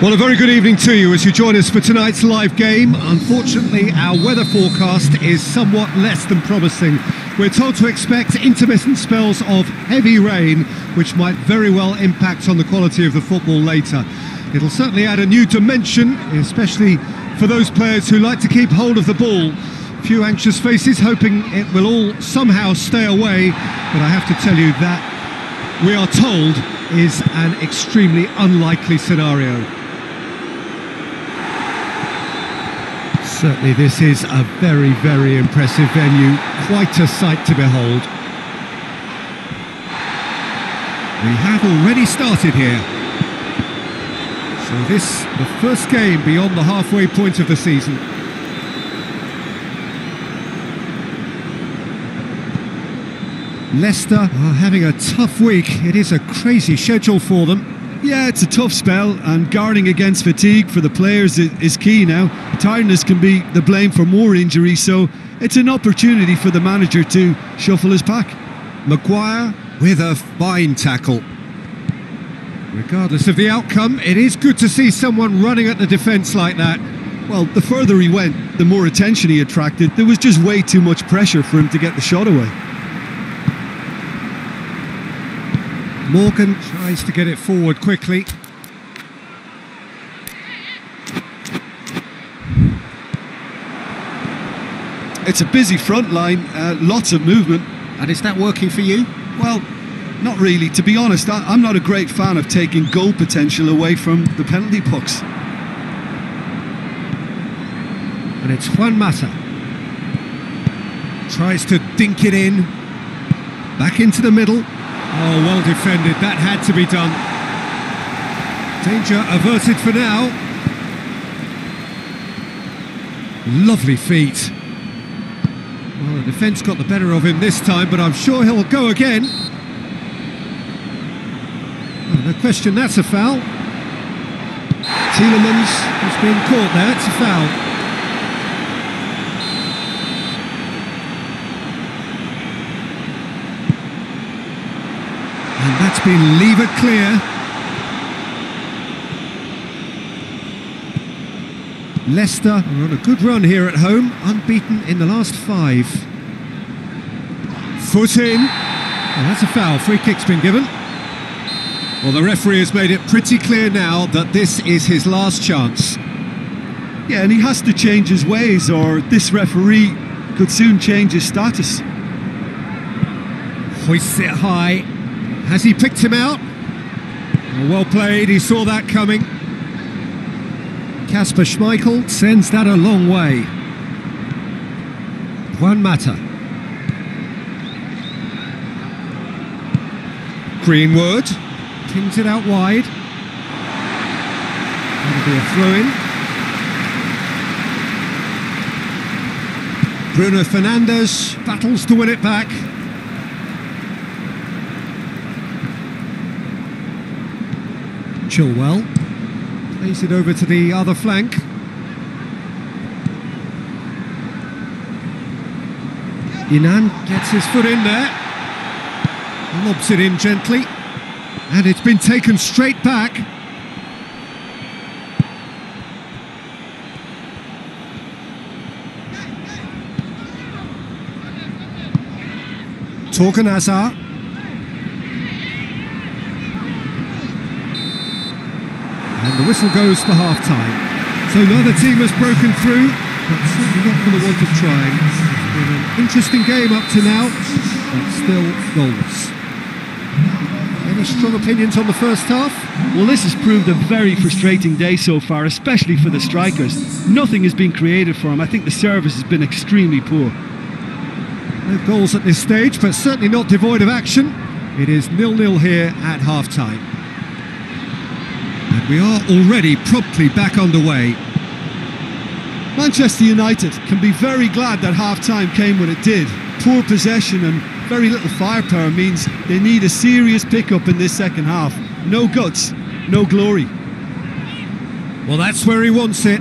Well, a very good evening to you as you join us for tonight's live game. Unfortunately, our weather forecast is somewhat less than promising. We're told to expect intermittent spells of heavy rain, which might very well impact on the quality of the football later. It'll certainly add a new dimension, especially for those players who like to keep hold of the ball. Few anxious faces hoping it will all somehow stay away, but I have to tell you that we are told is an extremely unlikely scenario. Certainly this is a very, very impressive venue, quite a sight to behold. We have already started here. So this, the first game beyond the halfway point of the season. Leicester are having a tough week. It is a crazy schedule for them. Yeah, it's a tough spell, and guarding against fatigue for the players is key now. Tiredness can be the blame for more injuries, so it's an opportunity for the manager to shuffle his pack. Maguire with a fine tackle. Regardless of the outcome, it is good to see someone running at the defence like that. Well, the further he went, the more attention he attracted. There was just way too much pressure for him to get the shot away. Morgan tries to get it forward quickly. It's a busy front line, lots of movement. And is that working for you? Well, not really. To be honest, I'm not a great fan of taking goal potential away from the penalty box. And it's Juan Mata. Tries to dink it in. Back into the middle. Oh, well defended. That had to be done. Danger averted for now. Lovely feet. Well, the defence got the better of him this time, but I'm sure he'll go again. Oh, no question, that's a foul. Tielemans has been caught there. It's a foul. And that's been levered clear. Leicester are on a good run here at home, unbeaten in the last 5. Foot in. Oh, that's a foul. Free kick's been given. Well, the referee has made it pretty clear now that this is his last chance. Yeah, and he has to change his ways, or this referee could soon change his status. Hoists it high. Has he picked him out? Oh, well played, he saw that coming. Kasper Schmeichel sends that a long way. Juan Mata. Greenwood pings it out wide. That'll be a throw-in. Bruno Fernandes battles to win it back. Chilwell plays it over to the other flank. Inan gets his foot in there. Lobs it in gently. And it's been taken straight back. Torgan Hazard. And the whistle goes for half-time. So neither team has broken through, but certainly not for the want of trying. It's been an interesting game up to now, but still goalless. Any strong opinions on the first half? Well, this has proved a very frustrating day so far, especially for the strikers. Nothing has been created for them. I think the service has been extremely poor. No goals at this stage, but certainly not devoid of action. It is 0-0 here at half-time. And we are already promptly back underway. Manchester United can be very glad that half-time came when it did. Poor possession and very little firepower means they need a serious pick-up in this second half. No guts, no glory. Well, that's where he wants it.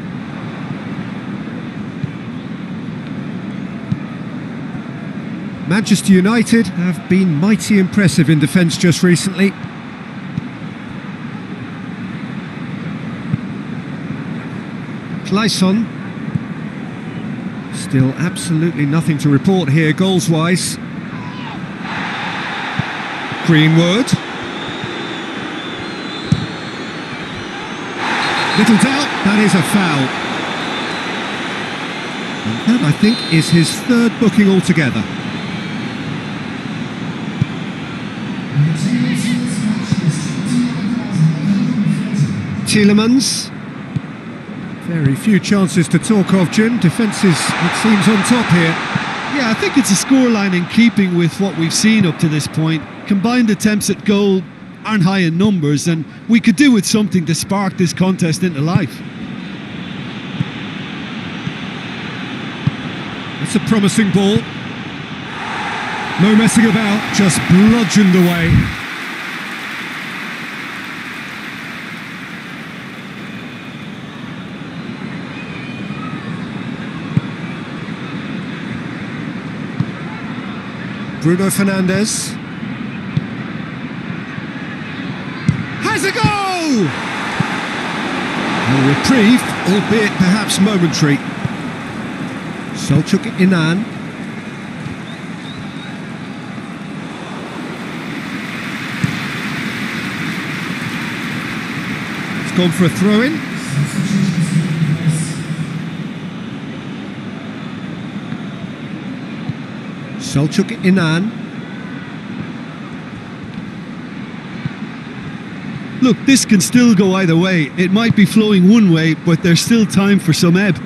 Manchester United have been mighty impressive in defence just recently. Clayson. Still absolutely nothing to report here goals-wise. Greenwood. Little doubt, that is a foul. And that, I think, is his third booking altogether. Tielemans. Very few chances to talk of, Jim. Defences, it seems, on top here. Yeah, I think it's a scoreline in keeping with what we've seen up to this point. Combined attempts at goal aren't high in numbers, and we could do with something to spark this contest into life. It's a promising ball. No messing about, just bludgeoned away. Bruno Fernandes has a goal! A reprieve, albeit perhaps momentary. Selçuk Inan. It's gone for a throw-in. Selçuk Inan. Look, this can still go either way. It might be flowing one way, but there's still time for some ebb.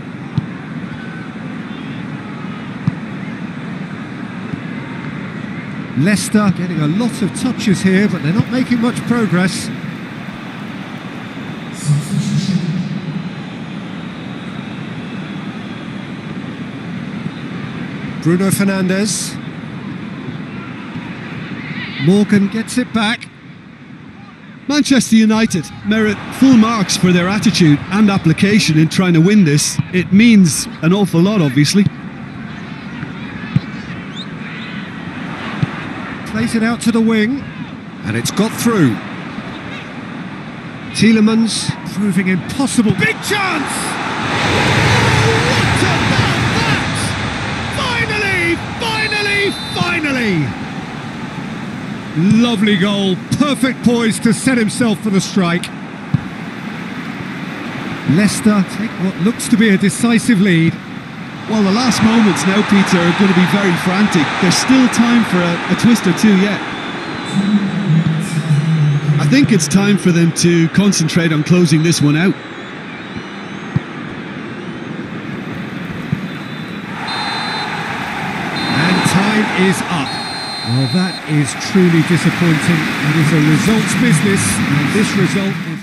Leicester getting a lot of touches here, but they're not making much progress. Bruno Fernandes. Morgan gets it back. Manchester United merit full marks for their attitude and application in trying to win this. It means an awful lot, obviously. Plays it out to the wing, and it's got through. Tielemans proving impossible. Big chance! Oh, what about that? Finally! Lovely goal, perfect poise to set himself for the strike. Leicester take what looks to be a decisive lead. Well, the last moments now, Peter, are going to be very frantic. There's still time for a twist or two yet. I think it's time for them to concentrate on closing this one out. And time is up. Well, that is truly disappointing. It is a results business, and this result is...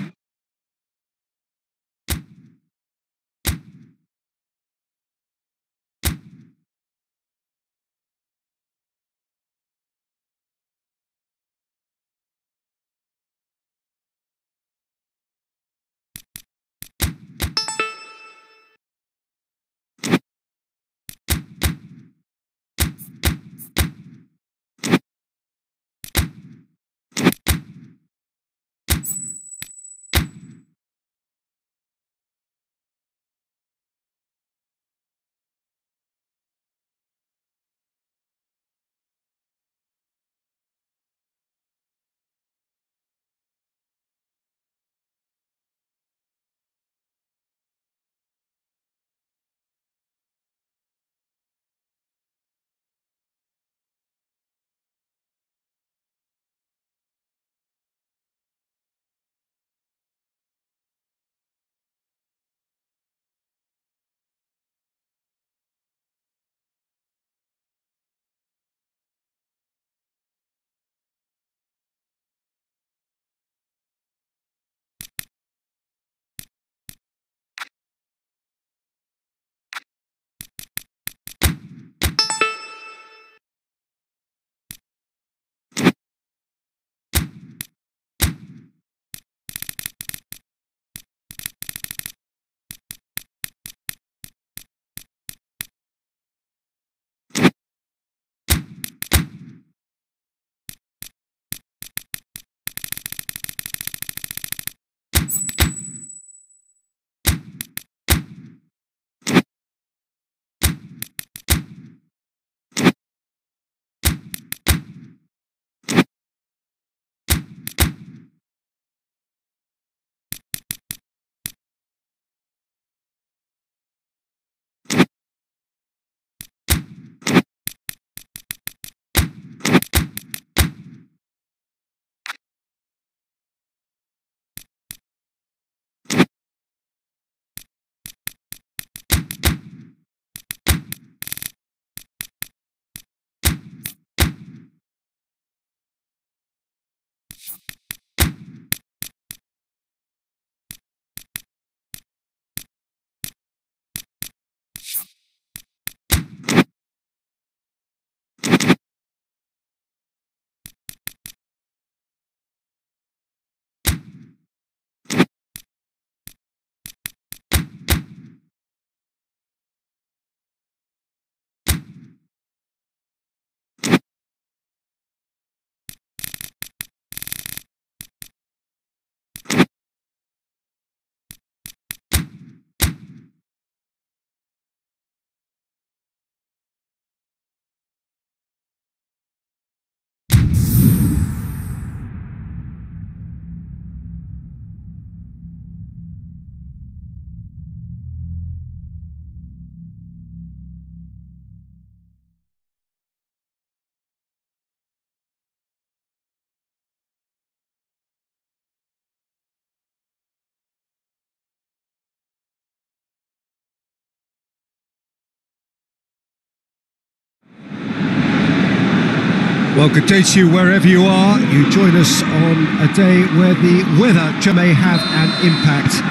Well, good day to you wherever you are. You join us on a day where the weather may have an impact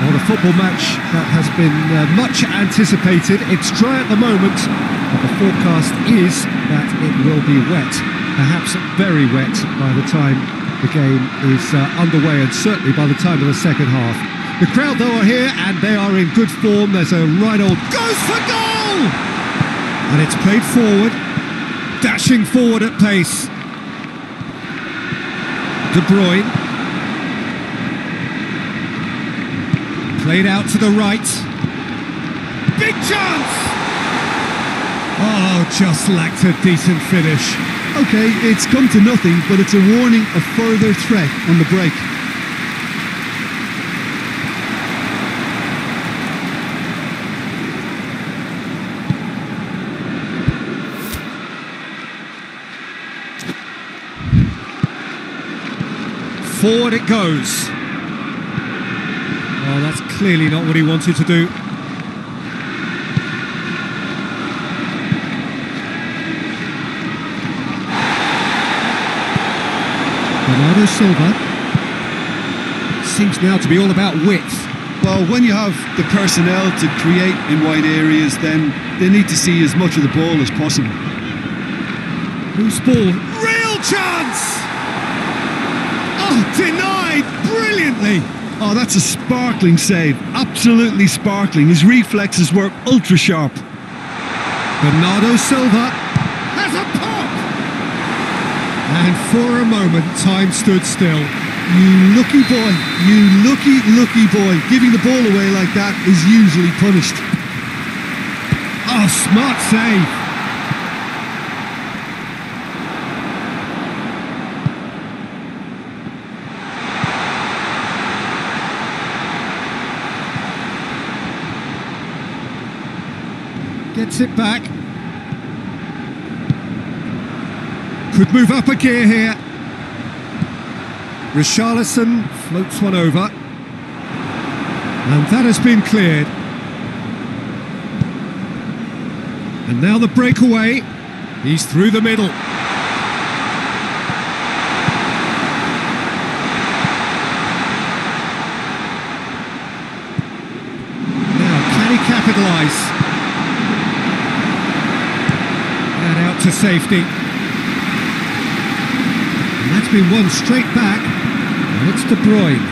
on a football match that has been much anticipated. It's dry at the moment, but the forecast is that it will be wet, perhaps very wet by the time the game is underway, and certainly by the time of the second half. The crowd, though, are here and they are in good form. There's a right old goes for goal! And it's played forward. Dashing forward at pace. De Bruyne. Played out to the right. Big chance! Oh, just lacked a decent finish. OK, it's come to nothing, but it's a warning of further threat on the break. Forward it goes. Oh, that's clearly not what he wanted to do. Bernardo Silva. Seems now to be all about width. Well, when you have the personnel to create in wide areas, then they need to see as much of the ball as possible. Loose ball. Real chance! Oh, denied brilliantly. Oh, that's a sparkling save. Absolutely sparkling. His reflexes were ultra sharp. Bernardo Silva has a pop. And for a moment, time stood still. You lucky boy. You lucky boy. Giving the ball away like that is usually punished. Oh, smart save. Gets it back. Could move up a gear here. Richarlison floats one over. And that has been cleared. And now the breakaway. He's through the middle. Now, can he capitalise? Out to safety. And that's been won straight back. And it's De Bruyne.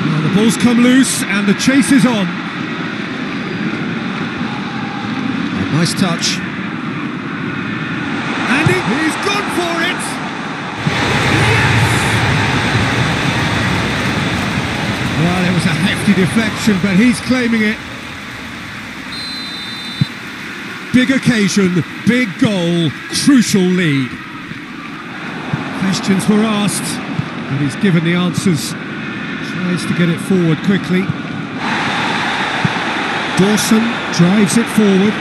Now the ball's come loose and the chase is on. A nice touch. And he's gone for it! Yes! Well, it was a hefty deflection, but he's claiming it. Big occasion, big goal, crucial lead. Questions were asked, and he's given the answers. Tries to get it forward quickly. Dawson drives it forward.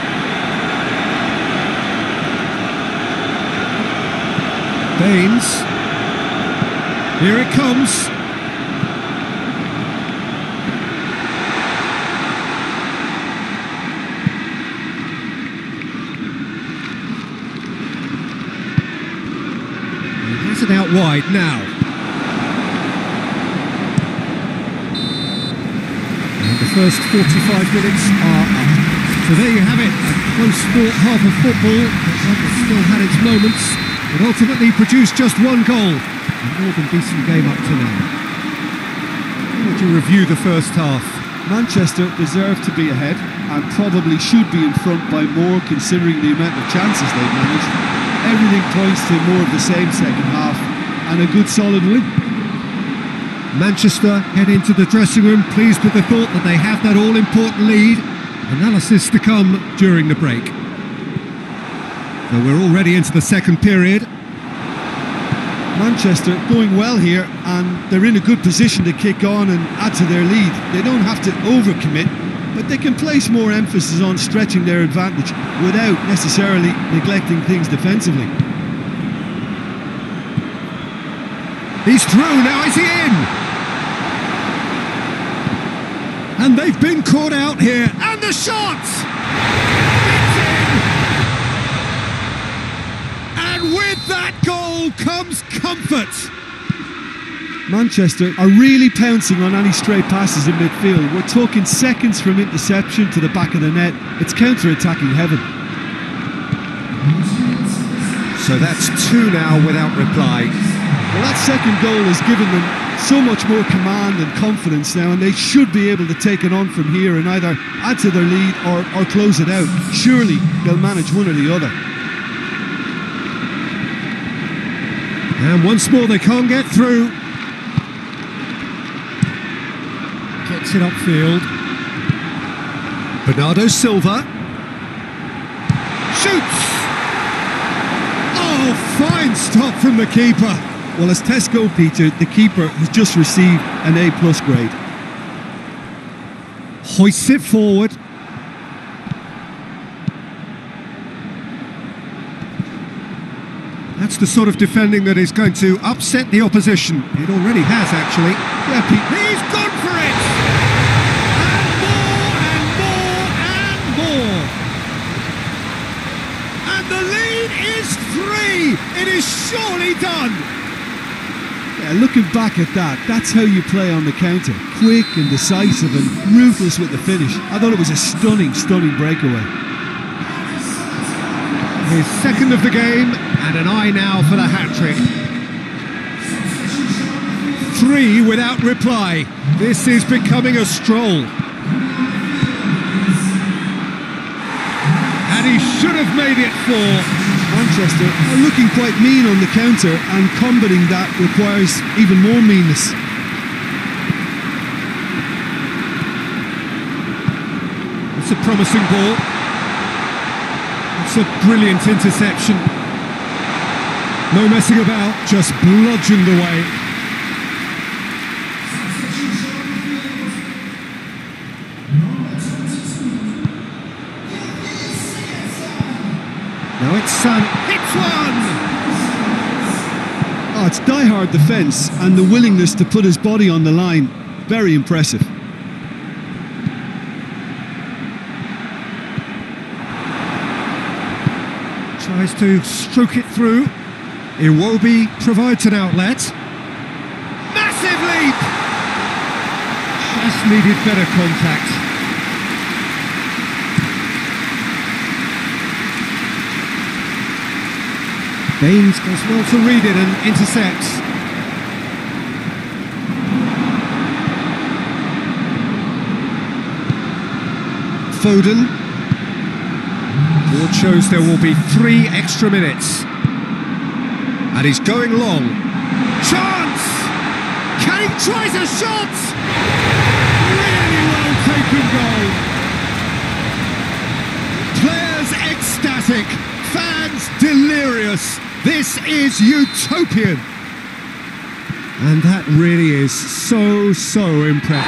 Baines. Here it comes. It out wide now. And the first 45 minutes are up. So there you have it, a close fought half of football that still had its moments, but ultimately produced just one goal. A more than decent game up to now. How would you review the first half? Manchester deserved to be ahead and probably should be in front by more, considering the amount of chances they've managed. Everything points to more of the same second half and a good solid win. Manchester head into the dressing room pleased with the thought that they have that all-important lead. Analysis to come during the break. So we're already into the second period. Manchester going well here, and they're in a good position to kick on and add to their lead. They don't have to overcommit, but they can place more emphasis on stretching their advantage without necessarily neglecting things defensively. He's through, now is he in? And they've been caught out here, and the shot! It's in! With that goal comes comfort. Manchester are really pouncing on any stray passes in midfield. We're talking seconds from interception to the back of the net. It's counter-attacking heaven. So that's 2 now without reply. Well, that second goal has given them so much more command and confidence now, and they should be able to take it on from here and either add to their lead or close it out. Surely they'll manage one or the other. And once more they can't get through. Gets it upfield. Bernardo Silva. Shoots! Oh, fine stop from the keeper. Well, as Tesco, Peter, the keeper has just received an A+ grade. Hoists it forward. That's the sort of defending that is going to upset the opposition. It already has, actually. Yeah, Pete. He's gone for it! And more, and more, and more! And the lead is 3! It is surely done! Yeah, looking back at that, that's how you play on the counter. Quick and decisive and ruthless with the finish. I thought it was a stunning, stunning breakaway. His second of the game, and an eye now for the hat-trick. 3 without reply. This is becoming a stroll. And he should have made it 4. Manchester are looking quite mean on the counter, and combating that requires even more meanness. It's a promising ball. It's a brilliant interception. No messing about, just bludgeoned away. Now it's Son, hits one! Oh, it's die-hard defence and the willingness to put his body on the line. Very impressive. Tries to stroke it through. Iwobi provides an outlet. Massive leap! Just needed better contact. Baines does well to read it and intercepts. Foden. Board shows there will be 3 extra minutes. And he's going long. Chance! Kane tries a shot! Really well taken goal. Players ecstatic. Fans delirious. This is utopian. And that really is so impressive.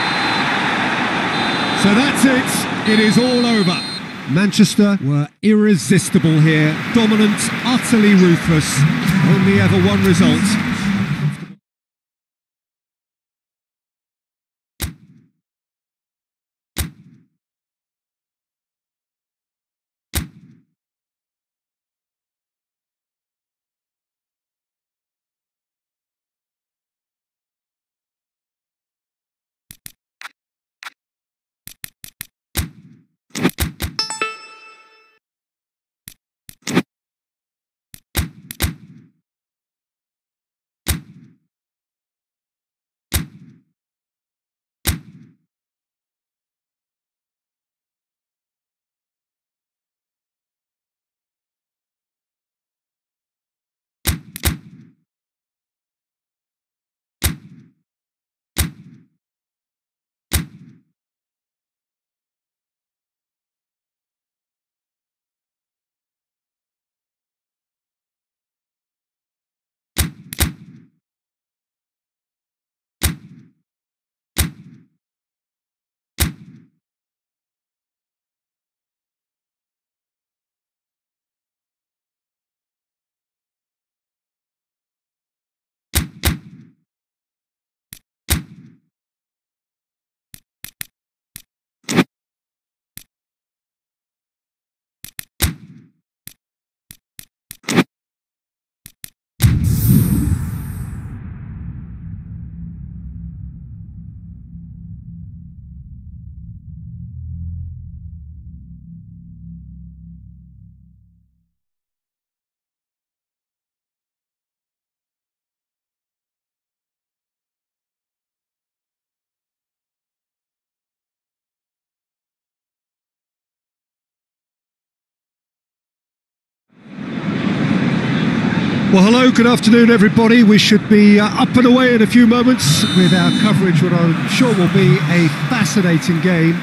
So that's it. It is all over. Manchester were irresistible here. Dominant, utterly ruthless. Only ever one result. Well, hello, good afternoon, everybody. We should be up and away in a few moments with our coverage, what I'm sure will be a fascinating game.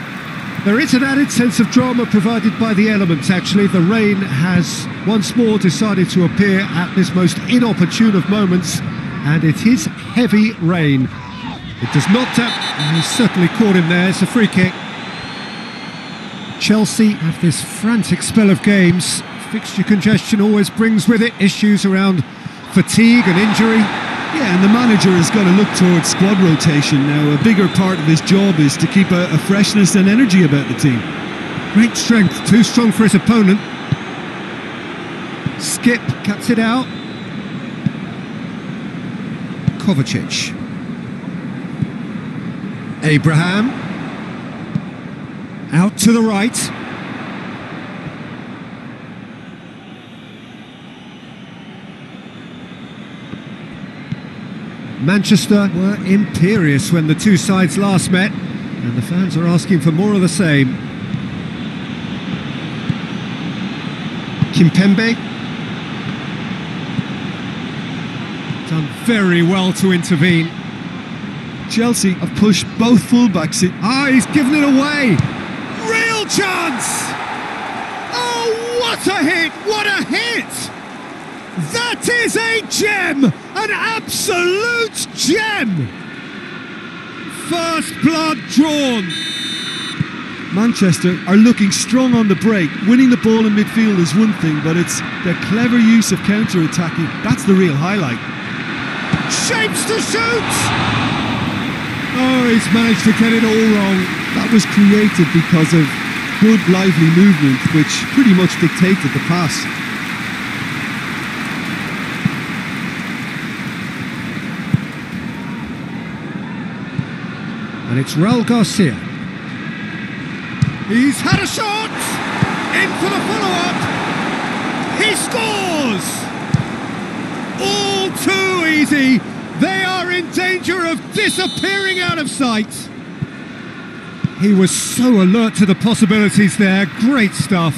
There is an added sense of drama provided by the elements, actually. The rain has once more decided to appear at this most inopportune of moments, and it is heavy rain. It does not tap, and he's certainly caught him there. It's a free kick. Chelsea have this frantic spell of games. Fixture congestion always brings with it issues around fatigue and injury. Yeah, and the manager has got to look towards squad rotation now. A bigger part of his job is to keep a freshness and energy about the team. Great strength, too strong for his opponent. Skip cuts it out. Kovacic. Abraham. Out to the right. Manchester were imperious when the two sides last met, and the fans are asking for more of the same. Kimpembe. Done very well to intervene. Chelsea have pushed both fullbacks in. He's given it away! Real chance! Oh, what a hit! What a hit! That is a gem! An absolute gem! First blood drawn. Manchester are looking strong on the break. Winning the ball in midfield is one thing, but it's their clever use of counter-attacking. That's the real highlight. Shapes to shoot! Oh, he's managed to get it all wrong. That was created because of good, lively movement, which pretty much dictated the pass. And it's Raul Garcia. He's had a shot! In for the follow-up! He scores! All too easy! They are in danger of disappearing out of sight! He was so alert to the possibilities there. Great stuff.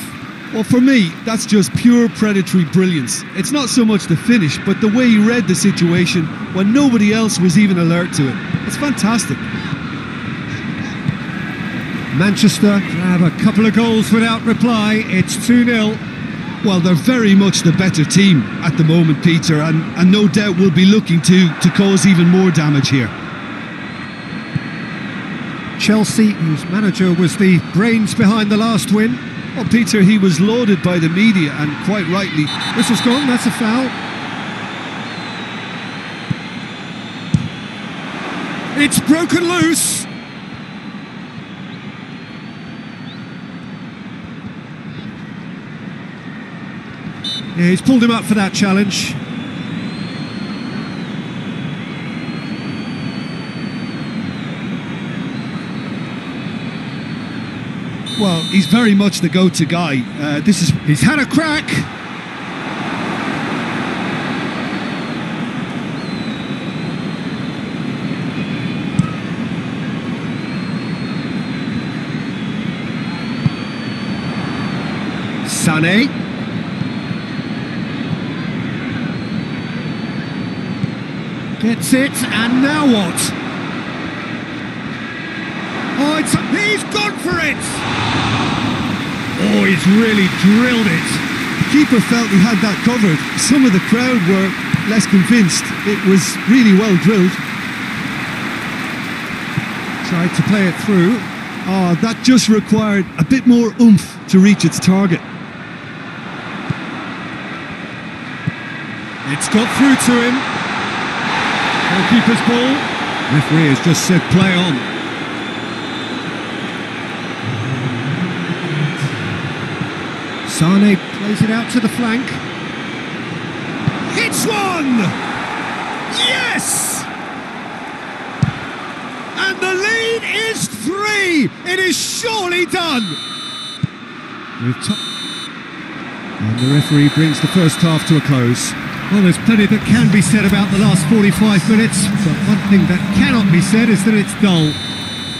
Well, for me, that's just pure predatory brilliance. It's not so much the finish, but the way he read the situation when nobody else was even alert to it. It's fantastic. Manchester grab a couple of goals without reply. It's 2-0. Well, they're very much the better team at the moment, Peter, and no doubt will be looking to cause even more damage here. Chelsea, whose manager was the brains behind the last win. Well, Peter, he was lauded by the media, and quite rightly. Whistle's gone, that's a foul. It's broken loose. Yeah, he's pulled him up for that challenge. Well, he's very much the go-to guy. He's had a crack. Sané. Gets it, and now what? Oh, he's gone for it! Oh, he's really drilled it. The keeper felt he had that covered. Some of the crowd were less convinced. It was really well drilled. Tried to play it through. Oh, that just required a bit more oomph to reach its target. It's got through to him. Goalkeeper's ball. Referee has just said play on. Sane plays it out to the flank. Hits one! Yes! And the lead is 3! It is surely done! And the referee brings the first half to a close. Well, there's plenty that can be said about the last 45 minutes, but one thing that cannot be said is that it's dull.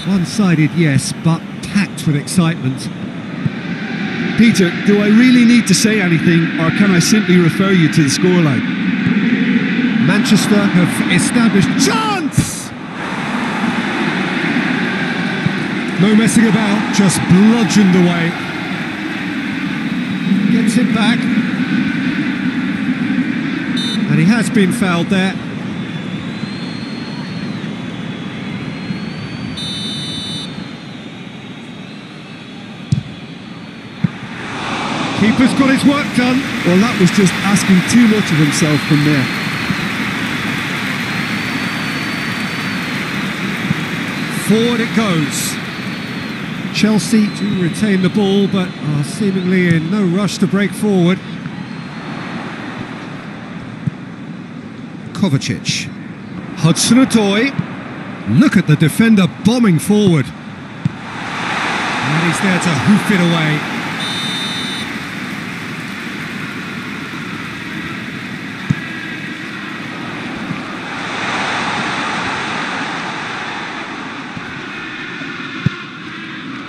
One-sided, yes, but packed with excitement. Peter, do I really need to say anything, or can I simply refer you to the scoreline? Manchester have established chance! No messing about, just bludgeoned away. Gets it back. And he has been fouled there. Keeper's got his work done. Well, that was just asking too much of himself from there. Forward it goes. Chelsea do retain the ball, but are seemingly in no rush to break forward. Kovacic. Hudson-Odoi. Look at the defender bombing forward. And he's there to hoof it away.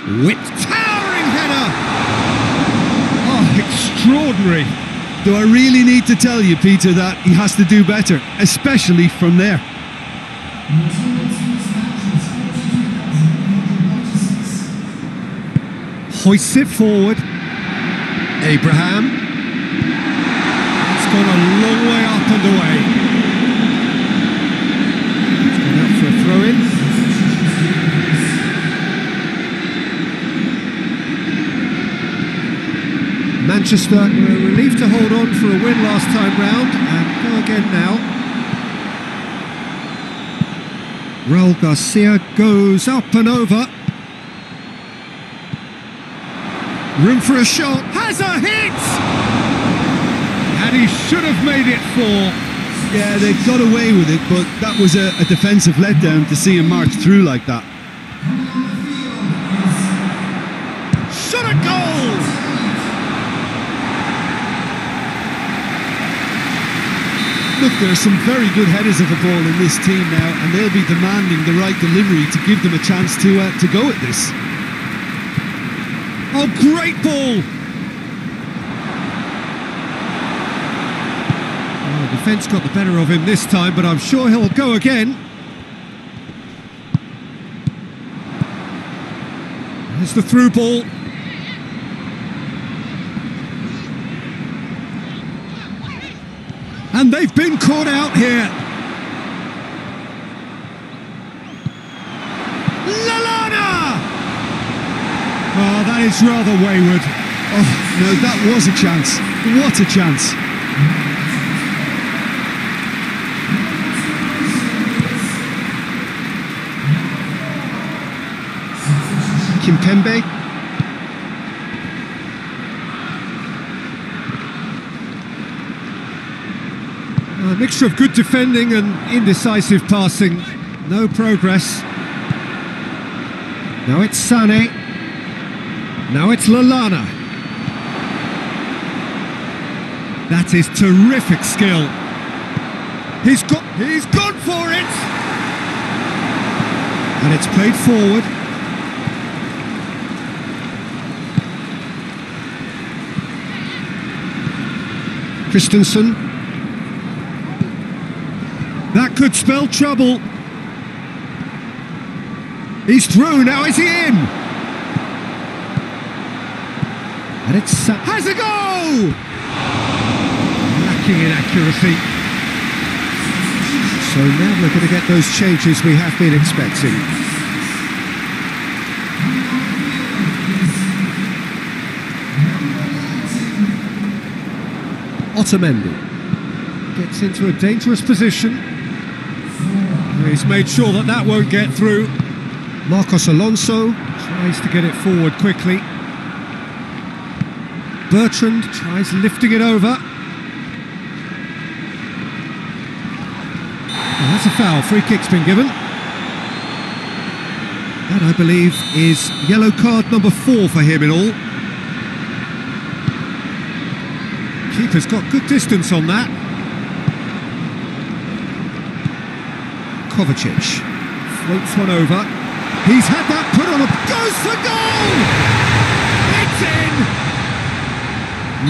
With towering header! Oh, extraordinary. Do I really need to tell you, Peter, that he has to do better, especially from there? Hoists it forward. Abraham. It's gone a long way up and away. It's gone out for a throw-in. Manchester were relieved to hold on for a win last time round and go again now. Raul Garcia goes up and over. Room for a shot. Has a hit! And he should have made it 4. Yeah, they got away with it, but that was a defensive letdown to see him march through like that. Shot a goal! Look, there are some very good headers of the ball in this team now, and they'll be demanding the right delivery to give them a chance to go at this. Oh, great ball! Oh, the defence got the better of him this time, but I'm sure he'll go again. There's the through ball. And they've been caught out here. Lallana! Oh, that is rather wayward. Oh, no, that was a chance. What a chance. Kimpembe. A mixture of good defending and indecisive passing. No progress. Now it's Sane. Now it's Lallana. That is terrific skill. He's gone for it! And it's played forward. Christensen. That could spell trouble. He's through, now is he in? And it's... has a go! Lacking in accuracy. So now we're going to get those changes we have been expecting. Otamendi gets into a dangerous position. He's made sure that that won't get through. Marcos Alonso tries to get it forward quickly. Bertrand tries lifting it over. Oh, that's a foul. Free kick's been given. That, I believe, is yellow card number 4 for him in all. Keeper's got good distance on that. Kovacic floats one over. He's had that put on a... goes for goal! It's in!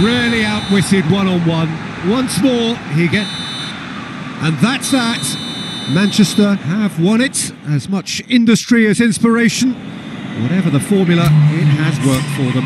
Really outwitted one-on-one. Once more, he gets... And that's that. Manchester have won it. As much industry as inspiration. Whatever the formula, it has worked for them.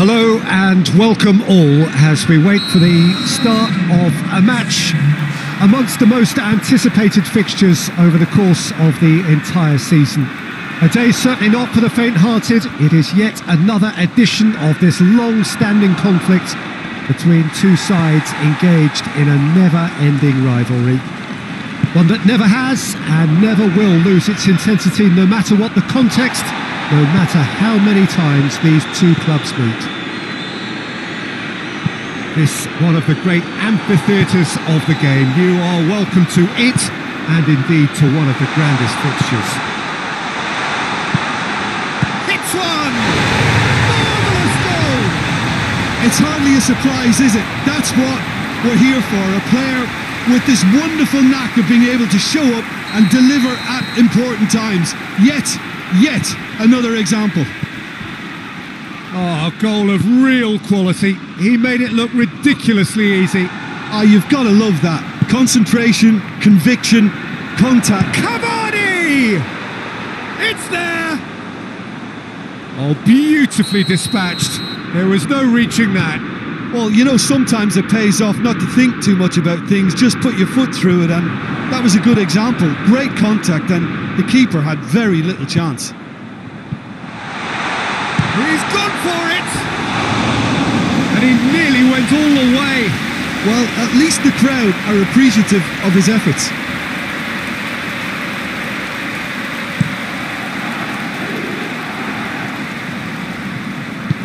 Hello and welcome all as we wait for the start of a match amongst the most anticipated fixtures over the course of the entire season. A day certainly not for the faint-hearted. It is yet another edition of this long-standing conflict between two sides engaged in a never-ending rivalry. One that never has and never will lose its intensity no matter what the context, no matter how many times these two clubs meet. This one of the great amphitheatres of the game. You are welcome to it and indeed to one of the grandest fixtures. Hits one! Marvellous goal! It's hardly a surprise, is it? That's what we're here for. A player with this wonderful knack of being able to show up and deliver at important times. Yet another example. Oh, a goal of real quality. He made it look ridiculously easy. Oh, you've got to love that. Concentration, conviction, contact. Cavani! It's there! Oh, beautifully dispatched. There was no reaching that. Well, you know, sometimes it pays off not to think too much about things, just put your foot through it, and that was a good example. Great contact, and the keeper had very little chance. He's gone for it! And he nearly went all the way. Well, at least the crowd are appreciative of his efforts.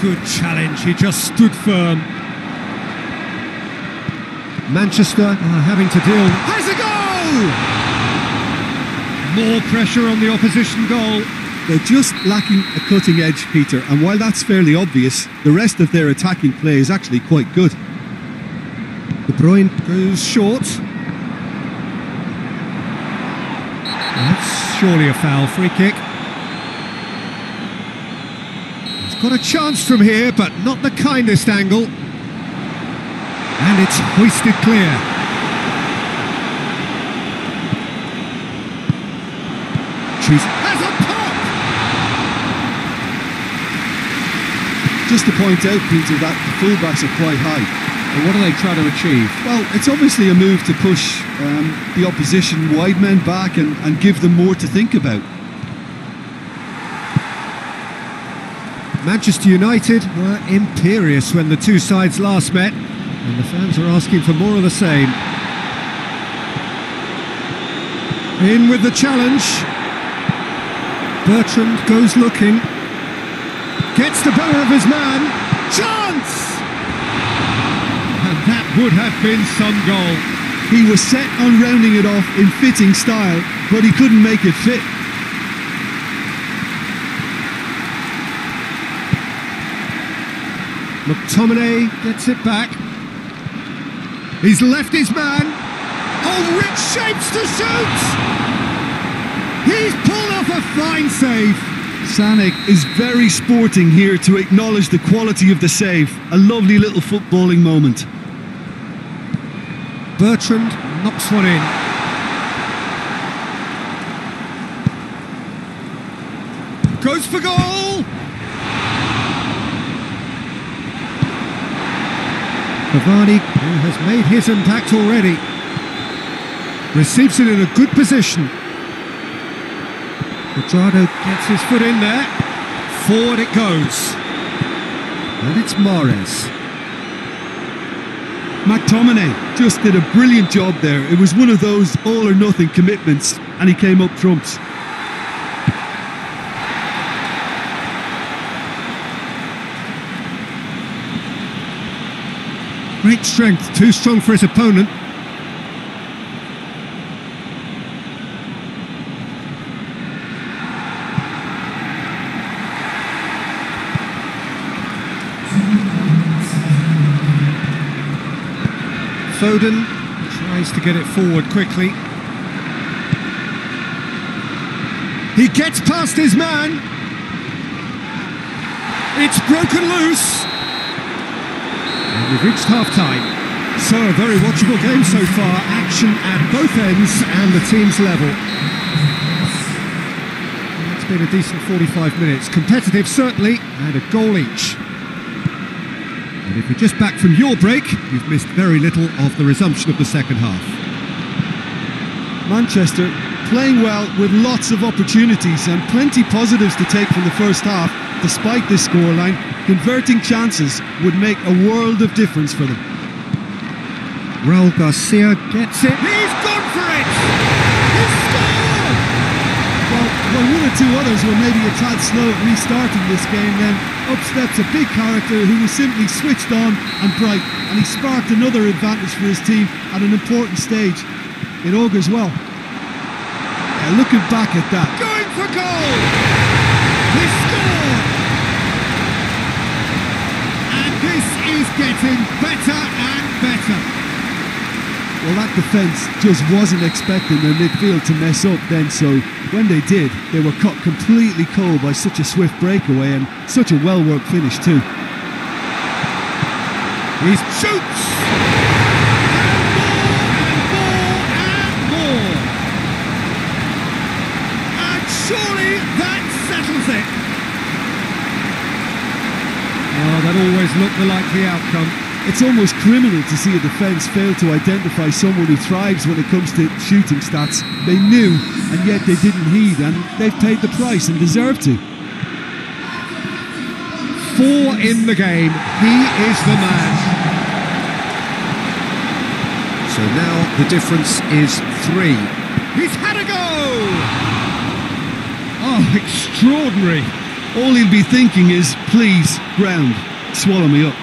Good challenge, he just stood firm. Manchester are having to deal... Has a goal! More pressure on the opposition goal. They're just lacking a cutting edge, Peter, and while that's fairly obvious, the rest of their attacking play is actually quite good. De Bruyne goes short. That's surely a foul, free kick. He's got a chance from here, but not the kindest angle. And it's hoisted clear. Has a pop! Just to point out, Peter, that the fullbacks are quite high. And what are they trying to achieve? Well, it's obviously a move to push the opposition wide men back and give them more to think about. Manchester United were imperious when the two sides last met, and the fans are asking for more of the same. In with the challenge. Bertrand goes looking. Gets the better of his man. Chance! And that would have been some goal. He was set on rounding it off in fitting style, but he couldn't make it fit. McTominay gets it back. He's left his man. Oh, rich shapes to shoot! He's pulled off a fine save. Sanek is very sporting here to acknowledge the quality of the save. A lovely little footballing moment. Bertrand knocks one in. Goes for goal! Cavani, who has made his impact already, receives it in a good position. Quadrado gets his foot in there. Forward it goes. And it's Mahrez. McTominay just did a brilliant job there. It was one of those all or nothing commitments, and he came up trumps. Great strength, too strong for his opponent. Foden tries to get it forward quickly. He gets past his man. It's broken loose. And we've reached half-time. So a very watchable game so far. Action at both ends and the team's level. It's been a decent 45 minutes. Competitive certainly, and a goal each. And if you're just back from your break, you've missed very little of the resumption of the second half. Manchester playing well with lots of opportunities and plenty positives to take from the first half. Despite this scoreline, converting chances would make a world of difference for them. Raul Garcia gets it. He's gone for it! He's scored! Well, when one or two others were maybe a tad slow at restarting this game, then up steps a big character who was simply switched on and bright, and he sparked another advantage for his team at an important stage. It augurs well. Yeah, looking back at that. Going for goal! He scored! And this is getting better and better. Well, that defence just wasn't expecting their midfield to mess up then, so when they did, they were cut completely cold by such a swift breakaway and such a well-worked finish too. He shoots! And more! And surely that settles it. Oh, that always looked the likely outcome. It's almost criminal to see a defence fail to identify someone who thrives when it comes to shooting stats. They knew, and yet they didn't heed, and they've paid the price and deserve to. 4 in the game. He is the man. So now the difference is 3. He's had a go! Oh, extraordinary. All he'll be thinking is, please, ground, swallow me up.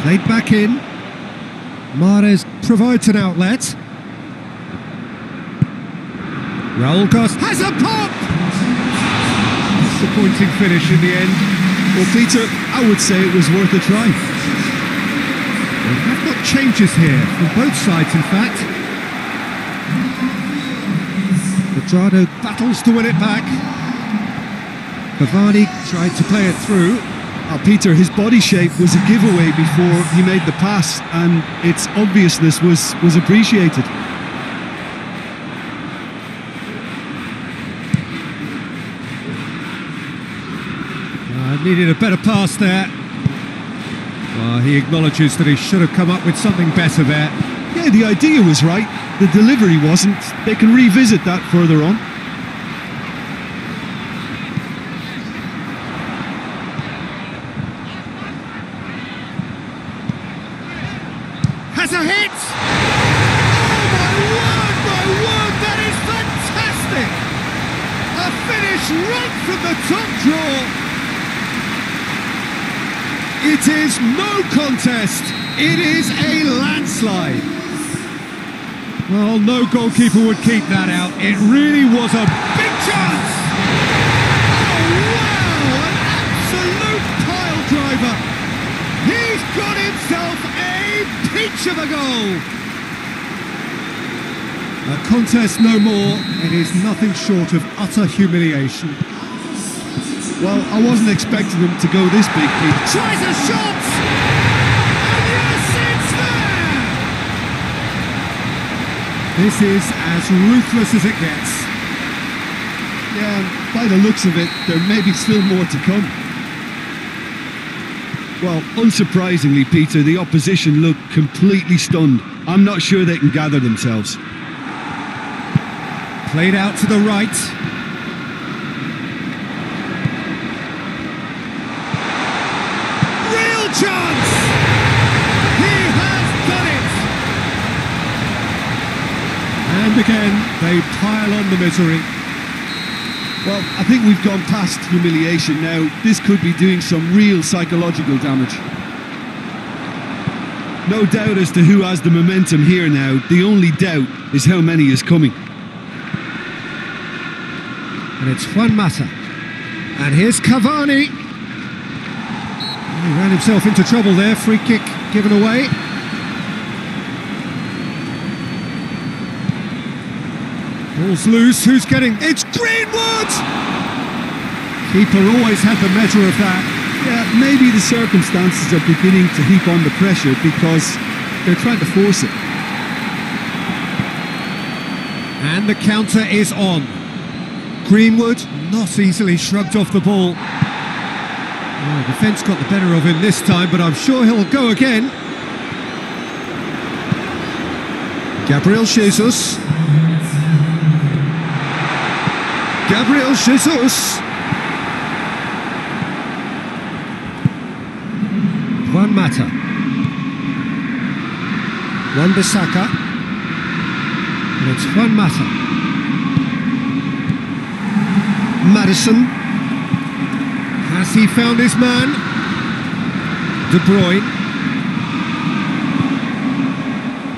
Played back in. Mahrez provides an outlet. Raul Garcia has a pop! Disappointing finish in the end. Well, Peter, I would say it was worth a try. We have got changes here, from both sides in fact. Quadrado battles to win it back. Cavani tried to play it through. Peter, his body shape was a giveaway before he made the pass, and its obviousness was appreciated. Needed a better pass there. He acknowledges that he should have come up with something better there. Yeah, the idea was right. The delivery wasn't. They can revisit that further on. There's a hit! Oh my word, that is fantastic! A finish right from the top draw. It is no contest. It is a landslide. Well, no goalkeeper would keep that out. It really was a big chance. Oh, wow! An absolute pile driver. He's got himself a peach of a goal. A contest no more. It is nothing short of utter humiliation. Well, I wasn't expecting them to go this big, Pete. Tries a shot! And yes, it's there! This is as ruthless as it gets. Yeah, by the looks of it, there may be still more to come. Well, unsurprisingly, Peter, the opposition look completely stunned. I'm not sure they can gather themselves. Played out to the right. Real chance! He has done it! And again, they pile on the misery. Well, I think we've gone past humiliation now. This could be doing some real psychological damage. No doubt as to who has the momentum here now. The only doubt is how many is coming. And it's Juan Mata. And here's Cavani. He ran himself into trouble there. Free kick given away. Ball's loose. Who's getting... It's Greenwood! Keeper always had the measure of that. Yeah, maybe the circumstances are beginning to heap on the pressure because they're trying to force it. And the counter is on. Greenwood not easily shrugged off the ball. Oh, defence got the better of him this time, but I'm sure he'll go again. Gabriel Jesus. Gabriel Jesus. Juan Mata. Juan Bissaka. And it's Juan Mata. Maddison. Has he found his man? De Bruyne.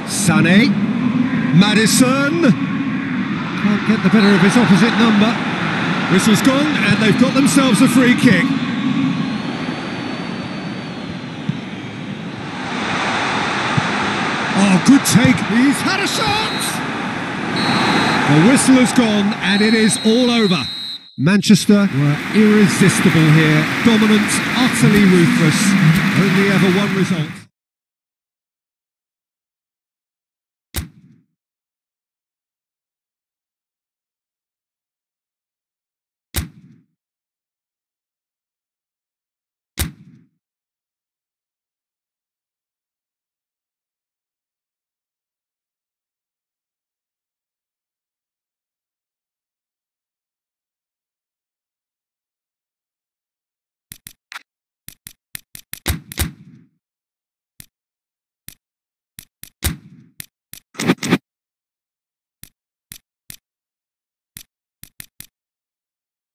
Sané. Maddison. Can't get the better of his opposite number. Whistle's gone and they've got themselves a free kick. Oh, good take. He's had a shot! The whistle has gone and it is all over. Manchester were irresistible here. Dominant, utterly ruthless. Only ever one result.